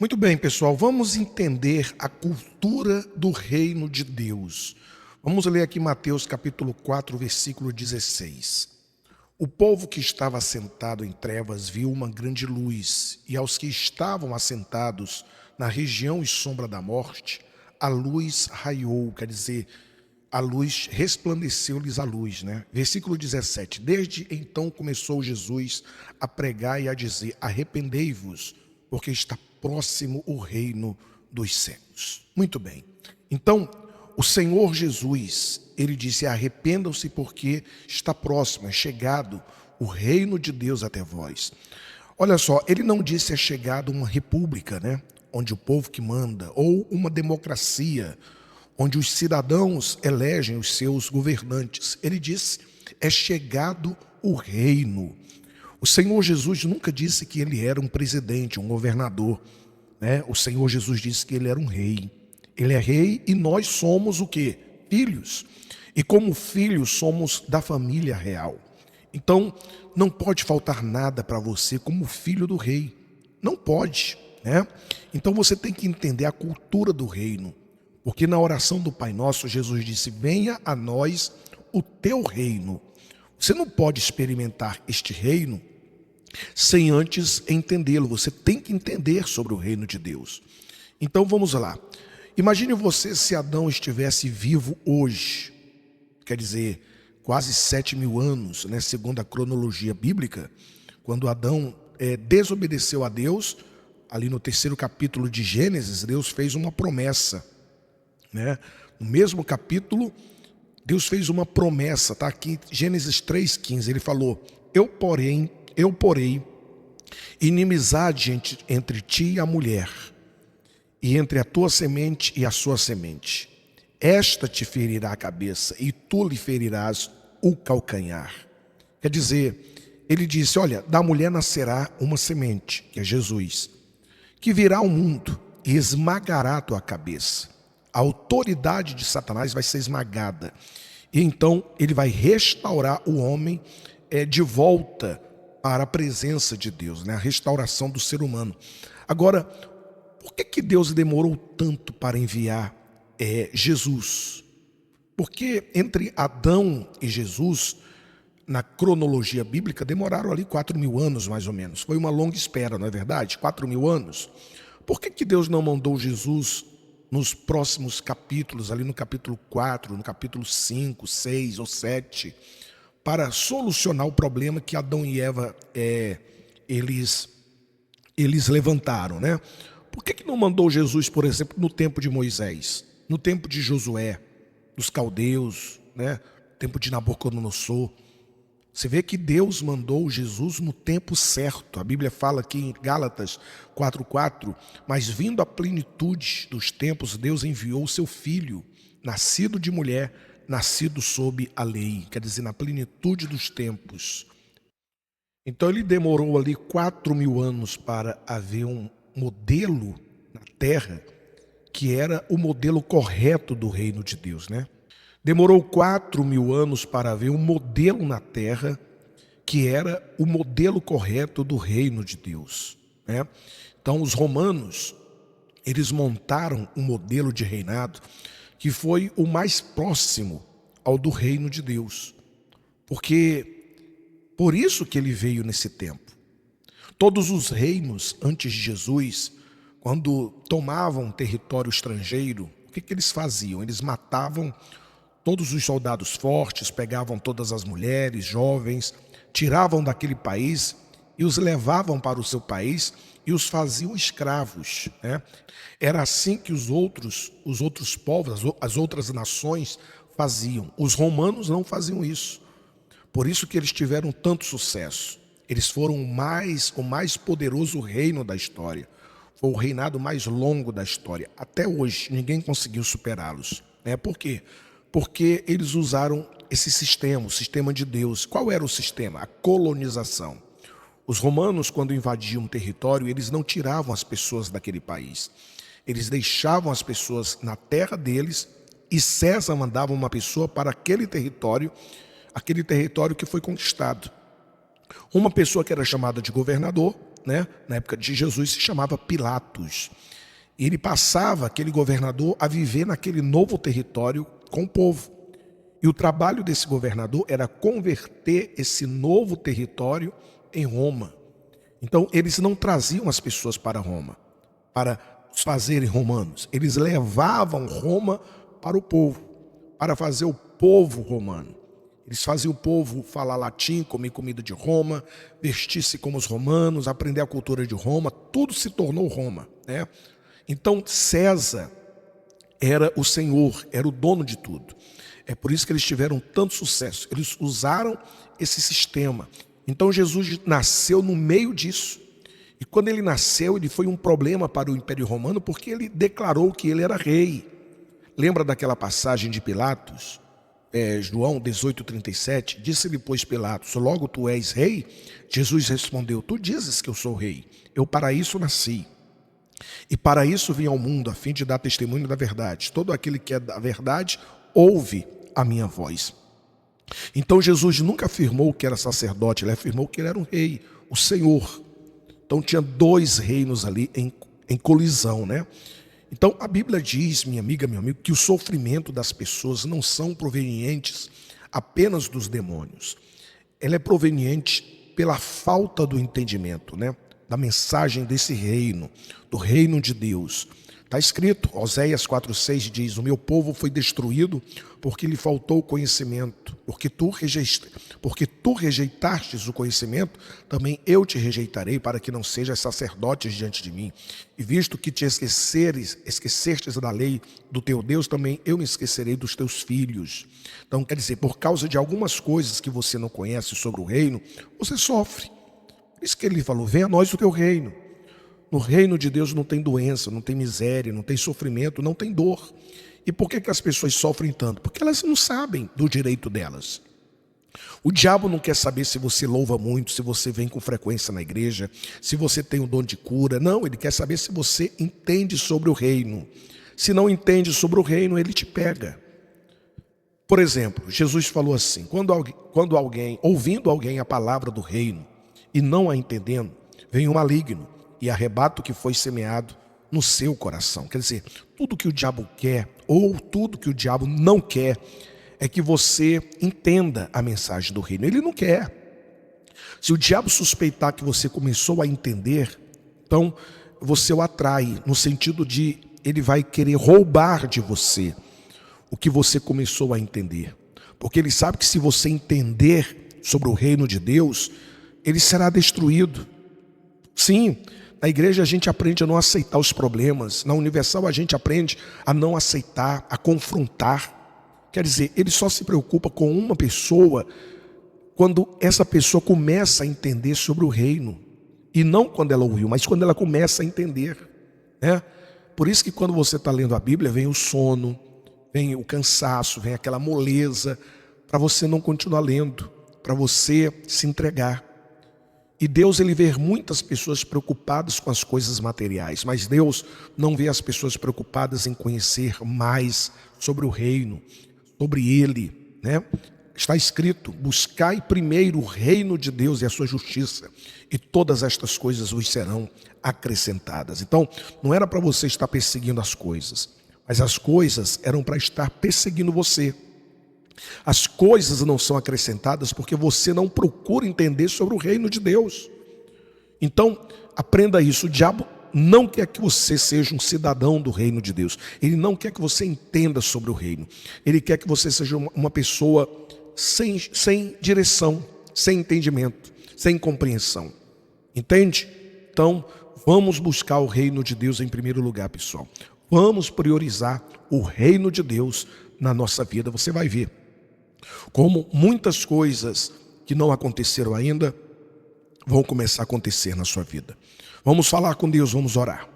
Muito bem, pessoal, vamos entender a cultura do reino de Deus. Vamos ler aqui Mateus capítulo 4, versículo 16. O povo que estava assentado em trevas viu uma grande luz, e aos que estavam assentados na região e sombra da morte, a luz raiou, quer dizer, a luz resplandeceu-lhes a luz, né? Versículo 17. Desde então começou Jesus a pregar e a dizer: arrependei-vos, porque está próximo o reino dos céus. Muito bem. Então, o Senhor Jesus, ele disse: arrependam-se porque está próximo, é chegado o reino de Deus até vós. Olha só, ele não disse é chegado uma república, né? Onde o povo que manda, ou uma democracia, onde os cidadãos elegem os seus governantes. Ele disse: é chegado o reino. O Senhor Jesus nunca disse que ele era um presidente, um governador, né? O Senhor Jesus disse que ele era um rei. Ele é rei e nós somos o quê? Filhos. E como filhos somos da família real. Então, não pode faltar nada para você como filho do rei. Não pode, né? Então você tem que entender a cultura do reino. Porque na oração do Pai Nosso, Jesus disse: venha a nós o teu reino. Você não pode experimentar este reino sem antes entendê-lo. Você tem que entender sobre o reino de Deus. Então vamos lá. Imagine você se Adão estivesse vivo hoje. Quer dizer, quase 7.000 anos, né, segundo a cronologia bíblica. Quando Adão desobedeceu a Deus, ali no 3º capítulo de Gênesis, Deus fez uma promessa, né? No mesmo capítulo, Deus fez uma promessa, tá aqui, Gênesis 3,15, ele falou: eu porei inimizade entre ti e a mulher, e entre a tua semente e a sua semente. Esta te ferirá a cabeça, e tu lhe ferirás o calcanhar. Quer dizer, ele disse: olha, da mulher nascerá uma semente, que é Jesus, que virá ao mundo e esmagará a tua cabeça. A autoridade de Satanás vai ser esmagada. E então ele vai restaurar o homem de volta para a presença de Deus, né? A restauração do ser humano. Agora, por que Deus demorou tanto para enviar Jesus? Porque entre Adão e Jesus, na cronologia bíblica, demoraram ali 4.000 anos mais ou menos. Foi uma longa espera, não é verdade? 4.000 anos. Por que Deus não mandou Jesus nos próximos capítulos, ali no capítulo 4, no capítulo 5, 6 ou 7, para solucionar o problema que Adão e Eva eles levantaram, né? Por que não mandou Jesus, por exemplo, no tempo de Moisés, no tempo de Josué, dos caldeus, né? No tempo de Nabucodonosor? Você vê que Deus mandou Jesus no tempo certo. A Bíblia fala aqui em Gálatas 4,4, mas vindo a plenitude dos tempos, Deus enviou o seu Filho, nascido de mulher, nascido sob a lei, quer dizer, na plenitude dos tempos. Então ele demorou ali 4.000 anos para haver um modelo na terra, que era o modelo correto do reino de Deus, né? Demorou 4.000 anos para haver um modelo na terra que era o modelo correto do reino de Deus, né? Então os romanos, eles montaram um modelo de reinado que foi o mais próximo ao do reino de Deus. Porque por isso que ele veio nesse tempo. Todos os reinos antes de Jesus, quando tomavam um território estrangeiro, o que eles faziam? Eles matavam todos os soldados fortes, pegavam todas as mulheres, jovens, tiravam daquele país e os levavam para o seu país e os faziam escravos, né? Era assim que os outros povos, as outras nações faziam. Os romanos não faziam isso. Por isso que eles tiveram tanto sucesso. Eles foram o mais poderoso reino da história. Foi o reinado mais longo da história. Até hoje, ninguém conseguiu superá-los, né? Por quê? Porque eles usaram esse sistema, o sistema de Deus. Qual era o sistema? A colonização. Os romanos, quando invadiam um território, eles não tiravam as pessoas daquele país. Eles deixavam as pessoas na terra deles e César mandava uma pessoa para aquele território que foi conquistado. Uma pessoa que era chamada de governador né? Na época de Jesus se chamava Pilatos. Ele passava, aquele governador, a viver naquele novo território com o povo. E o trabalho desse governador era converter esse novo território em Roma. Então, eles não traziam as pessoas para Roma, para os fazerem romanos. Eles levavam Roma para o povo, para fazer o povo romano. Eles faziam o povo falar latim, comer comida de Roma, vestir-se como os romanos, aprender a cultura de Roma. Tudo se tornou Roma, né? Então, César era o senhor, era o dono de tudo. É por isso que eles tiveram tanto sucesso. Eles usaram esse sistema. Então Jesus nasceu no meio disso. E quando ele nasceu, ele foi um problema para o Império Romano, porque ele declarou que ele era rei. Lembra daquela passagem de Pilatos? João 18:37, disse-lhe, pois, Pilatos, logo tu és rei? Jesus respondeu, tu dizes que eu sou rei. Eu para isso nasci. E para isso vim ao mundo, a fim de dar testemunho da verdade. Todo aquele que é da verdade, ouve a minha voz. Então Jesus nunca afirmou que era sacerdote, ele afirmou que ele era um rei, o Senhor. Então tinha dois reinos ali em colisão, né? Então a Bíblia diz, minha amiga, meu amigo, que o sofrimento das pessoas não são provenientes apenas dos demônios. Ela é proveniente pela falta do entendimento, né? Da mensagem desse reino, do reino de Deus. Está escrito, Oséias 4,6 diz, o meu povo foi destruído porque lhe faltou o conhecimento. Porque tu rejeitastes o conhecimento, também eu te rejeitarei para que não sejas sacerdote diante de mim. E visto que te esquecestes da lei do teu Deus, também eu me esquecerei dos teus filhos. Então quer dizer, por causa de algumas coisas que você não conhece sobre o reino, você sofre. Por isso que ele falou, venha a nós o teu reino. No reino de Deus não tem doença, não tem miséria, não tem sofrimento, não tem dor. E por que as pessoas sofrem tanto? Porque elas não sabem do direito delas. O diabo não quer saber se você louva muito, se você vem com frequência na igreja, se você tem o dom de cura. Não, ele quer saber se você entende sobre o reino. Se não entende sobre o reino, ele te pega. Por exemplo, Jesus falou assim, ouvindo alguém a palavra do reino e não a entendendo, vem o maligno e arrebata o que foi semeado no seu coração. Quer dizer, tudo que o diabo quer, ou tudo que o diabo não quer, é que você entenda a mensagem do reino. Ele não quer. Se o diabo suspeitar que você começou a entender, então você o atrai, no sentido de ele vai querer roubar de você o que você começou a entender. Porque ele sabe que se você entender sobre o reino de Deus, ele será destruído. Sim, na igreja a gente aprende a não aceitar os problemas. Na Universal a gente aprende a não aceitar, a confrontar. Quer dizer, ele só se preocupa com uma pessoa quando essa pessoa começa a entender sobre o reino. E não quando ela ouviu, mas quando ela começa a entender, né? Por isso que quando você está lendo a Bíblia, vem o sono, vem o cansaço, vem aquela moleza, para você não continuar lendo, para você se entregar. E Deus, ele vê muitas pessoas preocupadas com as coisas materiais, mas Deus não vê as pessoas preocupadas em conhecer mais sobre o reino, sobre ele, né? Está escrito, buscai primeiro o reino de Deus e a sua justiça, e todas estas coisas vos serão acrescentadas. Então, não era para você estar perseguindo as coisas, mas as coisas eram para estar perseguindo você. As coisas não são acrescentadas porque você não procura entender sobre o reino de Deus. Então, aprenda isso. O diabo não quer que você seja um cidadão do reino de Deus. Ele não quer que você entenda sobre o reino. Ele quer que você seja uma pessoa sem direção, sem entendimento, sem compreensão. Entende? Então, vamos buscar o reino de Deus em primeiro lugar, pessoal. Vamos priorizar o reino de Deus na nossa vida. Você vai ver como muitas coisas que não aconteceram ainda vão começar a acontecer na sua vida. Vamos falar com Deus, vamos orar.